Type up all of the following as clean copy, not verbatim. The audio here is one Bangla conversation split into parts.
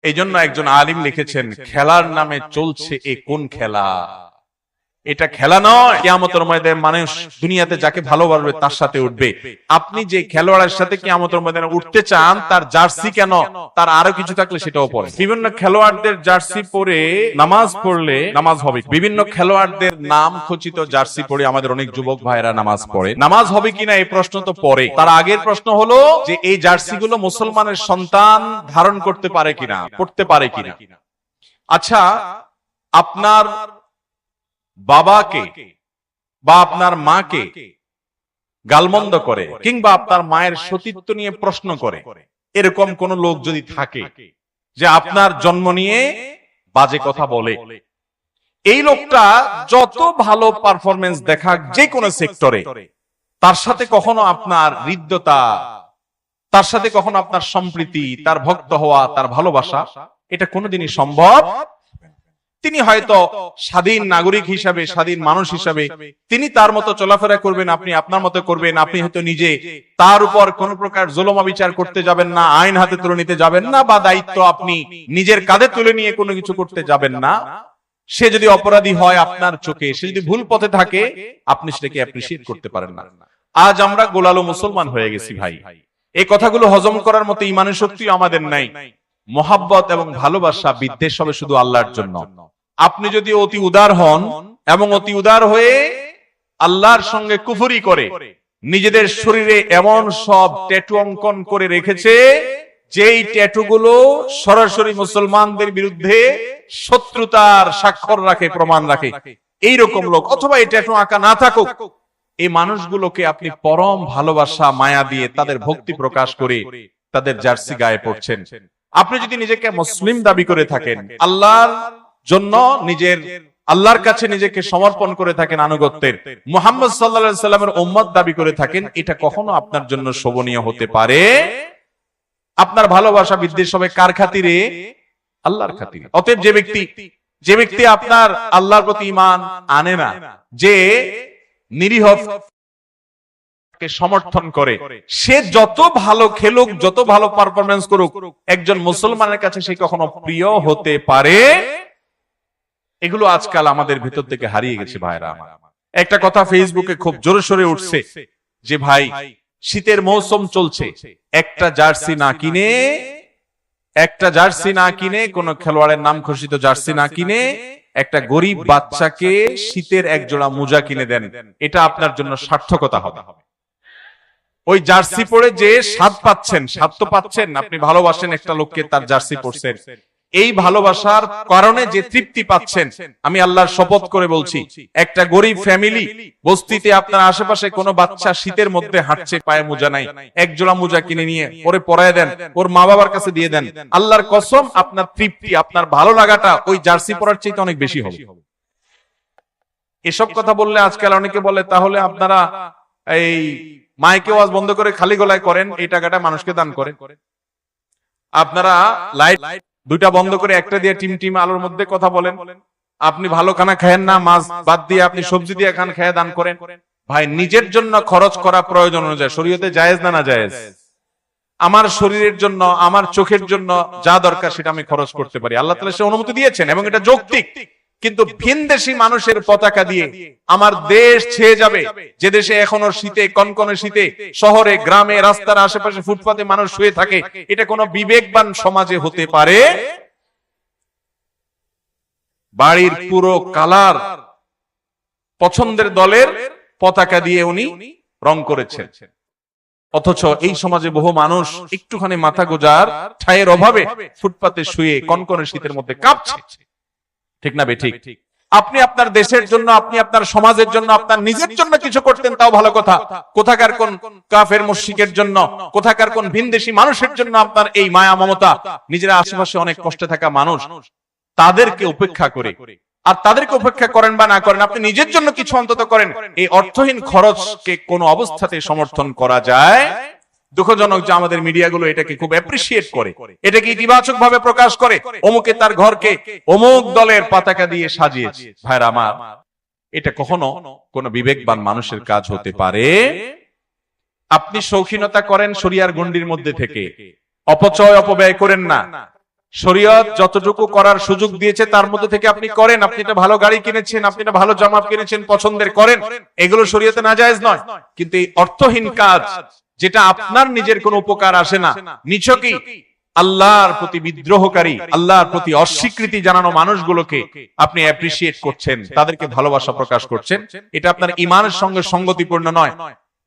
এই জন্য একজন আলিম লিখেছেন, খেলার নামে চলছে এ কোন খেলা? এটা খেলা নয়। কিয়ামতের ময়দানে মানুষ দুনিয়াতে যাকে ভালোবাসবে তার সাথে উঠবে। আপনি যে খেলোয়াড়ের সাথে কিয়ামতের ময়দানে উঠতে চান, তার জার্সি কেন, তার আরো কিছু থাকলে সেটাও পরে। বিভিন্ন খেলোয়াড়দের জার্সি পরে নামাজ পড়লে নামাজ হবে। বিভিন্ন খেলোয়াড়দের নাম খচিত জার্সি পরে আমাদের অনেক যুবক ভাইরা নামাজ পড়ে। নামাজ হবে কিনা এই প্রশ্ন তো পরে। তার আগের প্রশ্ন হলো যে এই জার্সি গুলো মুসলমানের সন্তান ধারণ করতে পারে কিনা, পড়তে পারে কিনা। আচ্ছা, আপনার বাবাকে বা আপনার মাকে গালমন্দ করে কিংবা আপনার মায়ের সতীত্ব নিয়ে প্রশ্ন করে, এরকম কোন লোক যদি থাকে যে আপনার জন্ম নিয়ে বাজে কথা বলে, এই লোকটা যত ভালো পারফরমেন্স দেখাক যে কোনো সেক্টরে, তার সাথে কখনো আপনার হৃদ্যতা, তার সাথে কখনো আপনার সম্প্রীতি, তার ভক্ত হওয়া, তার ভালোবাসা, এটা কোনোদিনই সম্ভব। তিনি হয়তো স্বাধীন নাগরিক হিসাবে, স্বাধীন মানুষ হিসাবে তিনি তার মতো চলাফেরা করবেন, আপনি আপনার মতো করবেন। আপনি হয়তো নিজে তার উপর কোন প্রকার জুলুম বিচার করতে যাবেন না, আইন হাতে তুলে নিতে যাবেন না, বা দায়িত্ব আপনি নিজের কাঁধে তুলে নিয়ে কোনো কিছু করতে যাবেন না। সে যদি অপরাধী হয় আপনার চোখে, সে যদি ভুল পথে থাকে, আপনি সেটাকে অ্যাপ্রিসিয়েট করতে পারেন না। আজ আমরা গোলালো মুসলমান হয়ে গেছি ভাই। এই কথাগুলো হজম করার মতো ইমানের শক্তিও আমাদের নাই। মহাব্বত এবং ভালোবাসা, বিদ্বেষ হবে শুধু আল্লাহর জন্য। আপনি যদি অতি উদার হন এবং অতি উদার হয়ে আল্লাহর সঙ্গে কুফরি করে নিজেদের শরীরে এমন সব ট্যাটু অঙ্কন করে রেখেছে যেই ট্যাটুগুলো সরাসরি মুসলমানদের বিরুদ্ধে শত্রুতার স্বাক্ষর রাখে, প্রমাণ রাখে, এইরকম লোক, অথবা এই ট্যাটু আঁকা না থাকুক, এই মানুষগুলোকে আপনি পরম ভালোবাসা মায়া দিয়ে তাদের ভক্তি প্রকাশ করে তাদের জার্সি গায়ে পড়ছেন। আপনি যদি নিজেকে মুসলিম দাবি করে থাকেন, আল্লাহর জন্য নিজের আল্লাহর কাছে নিজেকে সমর্পণ করে থাকেন, আনুগত্যের মুহাম্মদ সাল্লাল্লাহু আলাইহি সাল্লামের উম্মত দাবি করে থাকেন, এটা কখনো আপনার জন্য শোভনীয় হতে পারে? আপনার ভালোবাসা বিদ্বেষ হবে কার খাতিরে? আল্লাহর খাতিরে। অতএব যে ব্যক্তি আপনার আল্লাহর প্রতি ঈমান আনে না, যে নিরীহ সমর্থন করে, সে যত ভালো খেলুক, যত ভালো পারফরমেন্স করুক, একজন মুসলমানের কাছে সে কখনো প্রিয় হতে পারে? এগুলো আজকাল আমাদের ভিতর থেকে হারিয়ে গেছে ভাইরা আমার। একটা কথা ফেসবুকে খুব জোরে সোরে উঠছে যে ভাই, শীতের মৌসুম চলছে, একটা জার্সি না কিনে, কোন খেলোয়াড়ের নাম ঘোষিত জার্সি না কিনে একটা গরিব বাচ্চাকে শীতের এক জোড়া মোজা কিনে দেন, এটা আপনার জন্য সার্থকতা হবে। ওই জার্সি পরে যে স্বাদ তো পাচ্ছেন, আপনি ভালোবাসেন একটা লোককে, তার জার্সি পরছেন, এই ভালোবাসার কারণে যে তৃপ্তি পাচ্ছেন, আমি আল্লাহর শপথ করে বলছি, একটা গরিব ফ্যামিলি বস্তিতে আপনার আশেপাশে কোনো বাচ্চা শীতের মধ্যে হাঁটছে, পায়ে মোজা নাই, এক জোড়া মোজা কিনে নিয়ে ওরে পরায় দেন, ওর মা বাবার কাছে দিয়ে দেন, আল্লাহর কসম আপনার তৃপ্তি, আপনার ভালো লাগাটা ওই জার্সি পরার চাইতে অনেক বেশি হবে। এসব কথা বললে আজকাল অনেকে বলে, তাহলে আপনারা এই মাইকে ওয়াজ বন্ধ করে খালি গলায় করেন, এই টাকাটা মানুষকে দান করেন। আপনারা লাইট দুইটা বন্ধ করে একটা দিয়ে টিম আলোর মধ্যে কথা বলেন। আপনি ভালো খানা খায়েন না, মাছ বাদ দিয়ে আপনি সবজি দিয়ে খান, খেয়ে দান করেন। ভাই, নিজের জন্য খরচ করা প্রয়োজন অনুযায়ী শরীয়তে জায়েজ না জায়েজ? আমার শরীরের জন্য, আমার চোখের জন্য যা দরকার সেটা আমি খরচ করতে পারি, আল্লাহ তাআলা সে অনুমতি দিয়েছেন এবং এটা যৌক্তিক। কিন্তু ভিনদেশী মানুষের পতাকা দিয়ে আমার দেশ ছেয়ে যাবে, যে দেশে এখনো শীতে, কনকনে শীতে, শহরে, গ্রামে, রাস্তার আশেপাশে, ফুটপাতে মানুষ শুয়ে থাকে, এটা কোনো বিবেকবান সমাজে হতে পারে? বাড়ির পুরো কালার পছন্দের দলের পতাকা দিয়ে উনি রং করেছেন, অথচ এই সমাজে বহু মানুষ একটুখানি মাথা গোজার ঠায়ের অভাবে ফুটপাতে শুয়ে কনকনে শীতের মধ্যে কাঁপছে। ঠিক না বেঠিক? আপনি আপনার দেশের জন্য, আপনি আপনার সমাজের জন্য, আপনার নিজের জন্য কিছু করতেন, তাও ভালো কথা। কোথাকার কোন কাফের মুশরিকের জন্য, কোথাকার কোন ভিনদেশী মানুষের জন্য আপনার এই মায়া মমতা, নিজের আশেপাশে অনেক কষ্টে থাকা মানুষ, তাদেরকে উপেক্ষা করে, আর তাদেরকে উপেক্ষা করেন বা না করেন, আপনি নিজের জন্য কিছু অন্তত করেন। এই অর্থহীন খরচকে কোন অবস্থাতে সমর্থন করা যায়? দুঃখজনক যে আমাদের মিডিয়াগুলো এটাকে খুব অ্যাপ্রিসিয়েট করে, এটাকে ইতিবাচক ভাবে প্রকাশ করে, অমুকে তার ঘরকে অমুক দলের পতাকা দিয়ে সাজিয়েছে। ভাইরা আমার, এটা কখনো কোন বিবেকবান মানুষের কাজ হতে পারে? আপনি শৌখিনতা করেন শরিয়ার গণ্ডির মধ্যে থেকে, অপচয় অপব্যয় করেন না। শরীয়ত যতটুকু করার সুযোগ দিয়েছে তার মধ্যে থেকে আপনি করেন। আপনি একটা ভালো গাড়ি কিনেছেন, আপনি একটা ভালো জামা কিনেছেন, পছন্দের করেন, এগুলো শরীয়তে নাজায়েজ নয়। কিন্তু এই অর্থহীন কাজ, যেটা আপনার নিজের কোনো উপকার আসে না, নিছকই আল্লাহর প্রতি বিদ্রোহকারী, আল্লাহর প্রতি অস্বীকৃতি জানানো মানুষগুলোকে আপনি অ্যাপ্রিসিয়েট করছেন, তাদেরকে ভালোবাসা প্রকাশ করছেন, এটা আপনার ঈমানের সঙ্গে সঙ্গতিপূর্ণ নয়।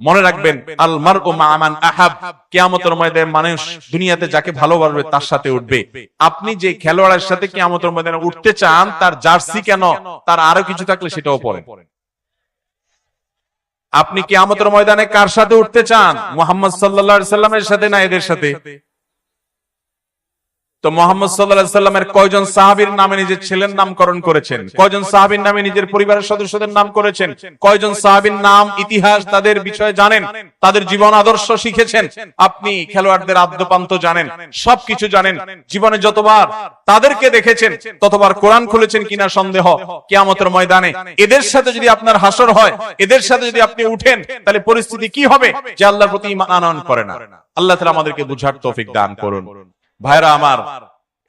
মনে রাখবেন, আল মারউ মা মান আহাব, কিয়ামতের ময়দানে মানুষ দুনিয়াতে যাকে ভালোবাসবে তার সাথে উঠবে। আপনি যে খেলোয়াড়ের সাথে কিয়ামতের ময়দানে উঠতে চান, তার জার্সি কেন, তার আরো কিছু থাকলে সেটাও পরেন। আপনি কিয়ামতের ময়দানে কার সাথে উঠতে চান? মুহাম্মদ সাল্লাল্লাহু আলাইহি সাল্লামের সাথে না এদের সাথে? তো মুহাম্মদ সাল্লাল্লাহু আলাইহি সাল্লামের কয়জন সাহাবীর নামে নিজের ছেলের নামকরণ করেছেন? কয়জন সাহাবীর নামে নিজের পরিবারের সদস্যদের নাম করেছেন? কয়জন সাহাবীর নাম, ইতিহাস, তাদের বিষয়ে জানেন, তাদের জীবন আদর্শ শিখেছেন? আপনি খেলোয়াড়দের আদ্যপান্ত জানেন, সবকিছু জানেন। জীবনে যতবার তাদেরকে দেখেছেন, ততবার কোরআন খুলেছেন কিনা সন্দেহ। কিয়ামতের ময়দানে এদের সাথে যদি আপনার হাসর হয়, এদের সাথে যদি আপনি উঠেন, তাহলে পরিস্থিতি কি হবে? যে আল্লাহর প্রতি ঈমান আনয়ন করে না। আল্লাহ তাআলা আমাদেরকে বুঝার তৌফিক দান করুন। ভাইরা আমার,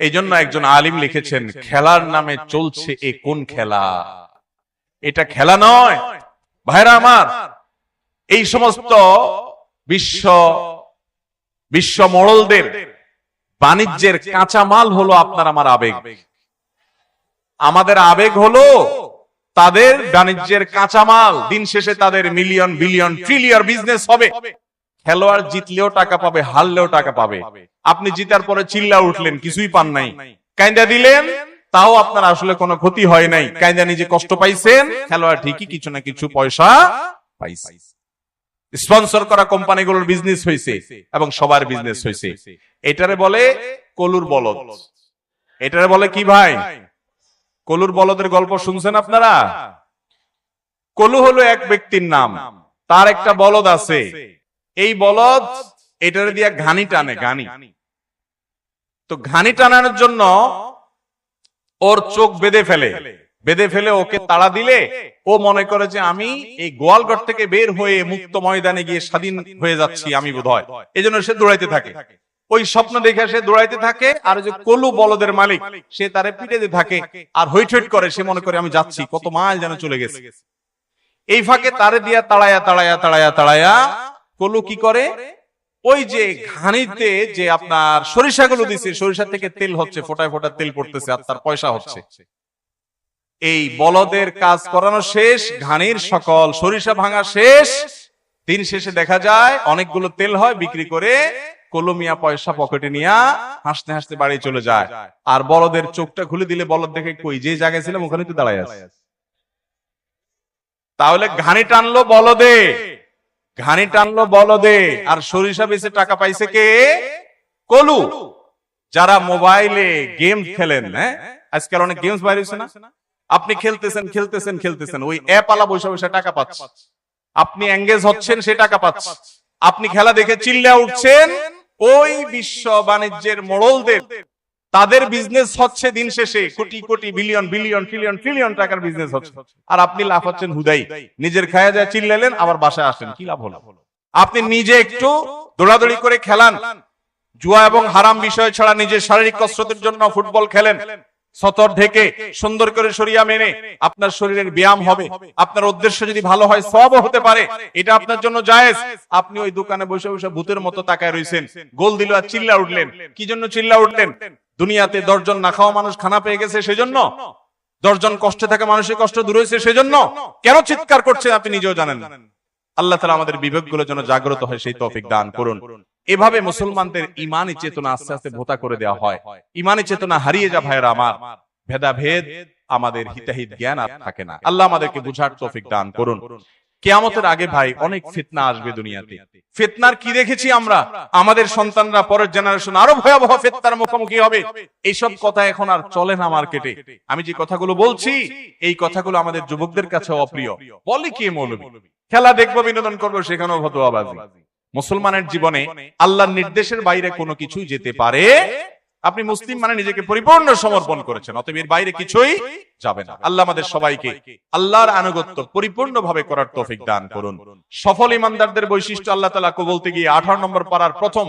এই জন্য একজন আলিম লিখেছেন, খেলার নামে চলছে এ কোন খেলা? এটা খেলা নয়। ভাইরা আমার, এই সমস্ত বিশ্ব মোড়লদের বাণিজ্যের কাঁচা মাল হলো আপনার আমার আবেগ। আমাদের আবেগ হলো তাদের বাণিজ্যের কাঁচা মাল। দিন শেষে তাদের মিলিয়ন, বিলিয়ন, ট্রিলিয়ন বিজনেস হবে। খেলোয়াড় জিতলেও টাকা পাবে, হারলেও টাকা পাবে। আপনি জিতার পরে চিল্লা উঠলেন, কিছুই পান নাই, কাইন্দা দিলেন, তাও আপনার আসলে কোনো ক্ষতি হয় নাই। কাইন্দা নিজে কষ্ট পাইছেন, খেলোয়াড় ঠিকই কিছু না কিছু পয়সা পাইছে। স্পন্সর করা কোম্পানিগুলোর বিজনেস হয়েছে এবং সবার বিজনেস হয়েছে। এটারে বলে কলুর বলদ। এটারে বলে কি ভাই? কলুর বলদের গল্প শুনছেন আপনারা? কলু হলো এক ব্যক্তির নাম, তার একটা বলদ আছে। এই বলদ এটারে দিয়া ঘানি টানে, ঘানি। তো ঘানি টানানোর জন্য ওর চোখ বেঁধে ফেলে ওকে তাড়া দিলে ও মনে করে যে আমি এই গোয়ালঘর থেকে বের হয়ে মুক্ত ময়দানে গিয়ে স্বাধীন হয়ে যাচ্ছি আমি বোধহয়। এই জন্য সে দৌড়াইতে থাকে। ওই স্বপ্ন দেখে সে দৌড়াইতে থাকে, আর যে কলু বলদের মালিক সে তারে পিটাইতে থাকে আর হইঠইট করে। সে মনে করে আমি যাচ্ছি, কত মাইল যেন চলে গেছে। এই ফাঁকে তারে দিয়া তাড়ায়া কলু কি করে, ওই যে ঘানিতে যে আপনার সরিষাগুলো দিছে, সরিষা থেকে তেল হচ্ছে, ফোটায় ফোটায় তেল পড়তেছে আর তার পয়সা হচ্ছে। এই বলদের কাজ করানো শেষ, ঘানির সকল সরিষা ভাঙা শেষ। দিন শেষে দেখা যায় অনেকগুলো তেল হয়, বিক্রি করে কলমিয়া পয়সা পকেটে নিয়ে হাসতে হাসতে বাড়ি চলে যায়। আর বলদের চোখটা খুলে দিলে বলদ দেখে, কই যে জায়গায় ছিলাম ওখানে তো দাঁড়ায় আছে। তাহলে ঘানি টানলো বলদে, আর সরিষা বেচে টাকা পাইছে কে? কলু। যারা মোবাইলে গেম খেলেন, হ্যাঁ, আজকাল অনেক গেমস বাইরে হয়েছে না, আপনি খেলতেছেন, ওই অ্যাপ আলা বসে টাকা পাচ্ছে। আপনি এঙ্গেজ হচ্ছেন, সে টাকা পাচ্ছে। আপনি খেলা দেখে চিল্লা উঠছেন, ওই বিশ্ব বাণিজ্যের মোড়লদের তাদের বিজনেস হচ্ছে দিন শেষে crore crore, billion billion, trillion trillion টাকার বিজনেস হচ্ছে। আর আপনি লাভ হচ্ছেন হুদাই। নিজের খায়া যায় চিল্লালেন, আবার বাসায় আসেন, কি লাভ হলো? আপনি নিজে একটু দৌড়াদৌড়ি করে খেলান, জুয়া এবং হারাম বিষয় ছাড়া নিজের শারীরিক কসরতের জন্য ফুটবল খেলেন, সতর ঢেকে সুন্দর করে শরিয়া মেনে, আপনার শরীরের ব্যায়াম হবে। আপনার উদ্দেশ্য যদি ভালো হয়, সওয়াবও হতে পারে, এটা আপনার জন্য জায়েজ। আপনি ওই দোকানে বসে বসে ভূতের মতো তাকায় রইছেন, গোল দিল আর চিল্লা উঠলেন। কি জন্য চিল্লা উঠলেন? দুনিয়াতে 10 জন না খাওয়া মানুষ খানা পেয়ে গেছে সেজন্য? 10 জন কষ্টে থাকা মানুষের কষ্ট দূর হয়েছে সেজন্য? কেন চিৎকার করছেন আপনি নিজেও জানেন না। আল্লাহ তাআলা আমাদের বিবেকগুলো যেন জাগ্রত হয়, সেই তৌফিক দান করুন। এভাবে মুসলমানদের ঈমানি চেতনা আস্তে আস্তে ভোতা করে দেওয়া হয়। ঈমানি চেতনা হারিয়ে যা ভাইরা আমার, ভেদাভেদ, আমাদের হিতাহিত জ্ঞান আর থাকে না। আল্লাহ আমাদেরকে বুঝার তৌফিক দান করুন। কিয়ামতের আগে ভাই অনেক ফিতনা আসবে দুনিয়াতে। ফিতনার কি দেখেছি আমরা? আমাদের সন্তানরা, পরের জেনারেশন আরো ভয়াবহ ফিতনার মুখোমুখি হবে। এইসব কথা এখন আর চলে না মার্কেটে। আমি যে কথাগুলো বলছি, এই কথাগুলো আমাদের যুবকদের কাছে অপ্রিয়। বলে কি মৌলবী, খেলা দেখবো, বিনোদন করবো, সেখানেও ফতোয়াবাজি। মুসলমানের জীবনে আল্লাহর নির্দেশের বাইরে কোনো কিছুই যেতে পারে। আপনি মুসলিম মানে নিজেকে পরিপূর্ণ সমর্পণ করেছেন, অতএব এর বাইরে কিছুই যাবে না। আল্লাহ আমাদের সবাইকে আল্লাহর আনুগত্য পরিপূর্ণভাবে করার তৌফিক দান করুন। সফল ইমানদারদের বৈশিষ্ট্য আল্লাহ তাআলা বলতে গিয়ে 18 নম্বর পারার প্রথম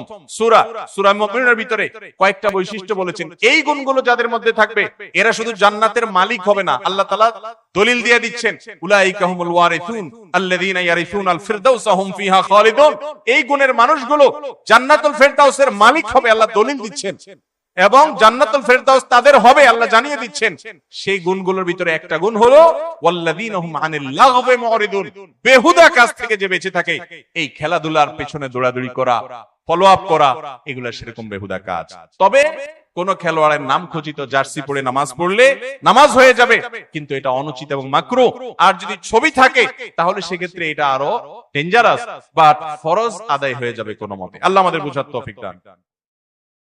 সূরা মুমিনুনের ভিতরে কয়েকটা বৈশিষ্ট্য বলেছেন। এই গুণগুলো যাদের মধ্যে থাকবে এরা শুধু জান্নাতের মালিক হবে না, আল্লাহ তাআলা দলিল দিয়ে দিচ্ছেন, উলাইকা হুমুল ওয়ারিসুন আল্লাযীনা ইয়ারিসুনাল ফিরদাউসা হুম ফিহা খালিদুন। এই গুণের মানুষগুলো জান্নাতুল ফিরদাউসের মালিক হবে, আল্লাহ দলিল দিচ্ছেন, এবং জান্নাতুল ফেরদাউস তাদের হবে আল্লাহ জানিয়ে দিচ্ছেন। সেই গুণগুলোর ভিতরে একটা গুণ হলো ওয়াল্লাযীনা হুম আনিল লাগবি মুরিদুন, বেহুদা কাজ থেকে যে বেঁচে থাকে, এই খেলাধুলার পেছনে দৌড়াদৌড়ি করা, ফলো আপ করা, এগুলা সেরকম বেহুদা কাজ। তবে কোন খেলোয়াড়ের নাম খচিত জার্সি পরে নামাজ পড়লে নামাজ হয়ে যাবে, কিন্তু এটা অনুচিত এবং মাকরুহ। আর যদি ছবি থাকে তাহলে সেক্ষেত্রে এটা আরো ডেঞ্জারাস, বাট ফরজ আদায় হয়ে যাবে কোনো মতে। আল্লাহ আমাদের বুঝার তৌফিক দান।